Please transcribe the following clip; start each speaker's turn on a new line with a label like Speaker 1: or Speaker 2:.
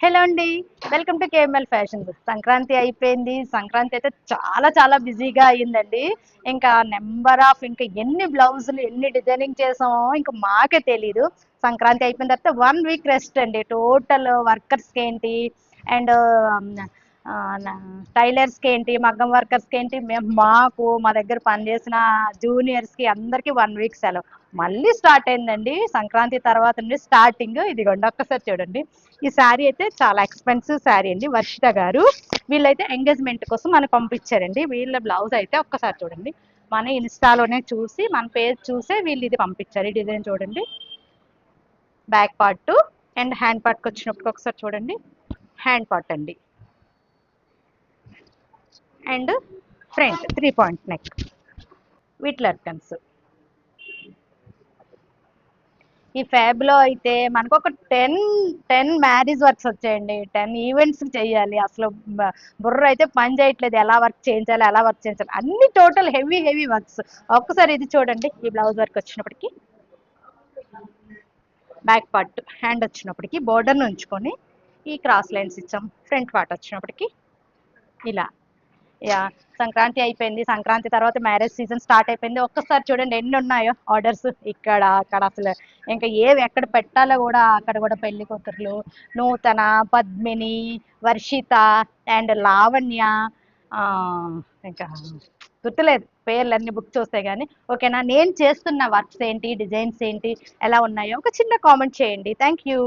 Speaker 1: Hello అండి. Welcome to KML fashions. Sankranti అయిపోయింది. సంక్రాంతి అయితే చాలా చాలా బిజీగా అయ్యిందండి. ఇంకా నెంబర్ ఆఫ్ ఇంకా ఎన్ని బ్లౌజులు, ఎన్ని డిజైనింగ్ చేసామో ఇంకా మాకే తెలీదు. సంక్రాంతి అయిపోయిన తర్వాత 1 వీక్ రెస్ట్ అండి. టోటల్ వర్కర్స్‌కి ఏంటి అండ్ టైలర్స్‌కి ఏంటి, మగ్గం వర్కర్స్‌కి ఏంటి, మా దగ్గర పనిచేసిన జూనియర్స్‌కి అందరికీ 1 వీక్ సెలవు. మళ్ళీ స్టార్ట్ అయిందండి. సంక్రాంతి తర్వాత నుండి స్టార్టింగ్. ఇదిగోండి ఒక్కసారి చూడండి. ఈ శారీ అయితే చాలా ఎక్స్పెన్సివ్ శారీ అండి. వర్షిత గారు వీళ్ళైతే ఎంగేజ్మెంట్ కోసం మనకు పంపించారండి. వీళ్ళ బ్లౌజ్ అయితే ఒక్కసారి చూడండి. మన ఇన్స్టాలోనే చూసి మన పేజ్ చూసే వీళ్ళు ఇది పంపించారు. ఈ డిజైన్ చూడండి. బ్యాక్ పార్ట్ అండ్ హ్యాండ్ పార్ట్కి వచ్చినప్పుడు ఒకసారి చూడండి. హ్యాండ్ పార్ట్ అండి and front 3 point neck with లర్కన్స్. ఈ ఫ్యాబ్లో అయితే మనకు ఒక 10 మ్యారేజ్ వర్క్స్ వచ్చాయండి. 10 ఈవెంట్స్ చేయాలి. అసలు బుర్ర అయితే పని చేయట్లేదు. ఎలా వర్క్ చేయించాలి, ఎలా వర్క్ చేయించాలి, అన్ని టోటల్ హెవీ హెవీ వర్క్స్. ఒక్కసారి ఇది చూడండి. ఈ బ్లౌజ్ వర్క్ వచ్చినప్పటికి బ్యాక్ పార్ట్ హ్యాండ్ వచ్చినప్పటికి బోర్డర్ని ఉంచుకొని ఈ క్రాస్ లైన్స్ ఇచ్చాం. ఫ్రంట్ పార్ట్ వచ్చినప్పటికి ఇలా. యా, సంక్రాంతి అయిపోయింది. సంక్రాంతి తర్వాత మ్యారేజ్ సీజన్ స్టార్ట్ అయిపోయింది. ఒక్కసారి చూడండి ఎన్ని ఉన్నాయో ఆర్డర్స్ ఇక్కడ అక్కడ. అసలు ఇంకా ఏవి ఎక్కడ పెట్టాలో కూడా అక్కడ కూడా పెళ్లి కూతుర్లు నూతన, పద్మిని, వర్షిత అండ్ లావణ్య, ఆ, ఇంకా గుర్తులేదు పేర్లన్నీ బుక్ చూస్తే కానీ. ఓకేనా, నేను చేస్తున్న వర్క్స్ ఏంటి, డిజైన్స్ ఏంటి, ఎలా ఉన్నాయో ఒక చిన్న కామెంట్ చేయండి. Thank you.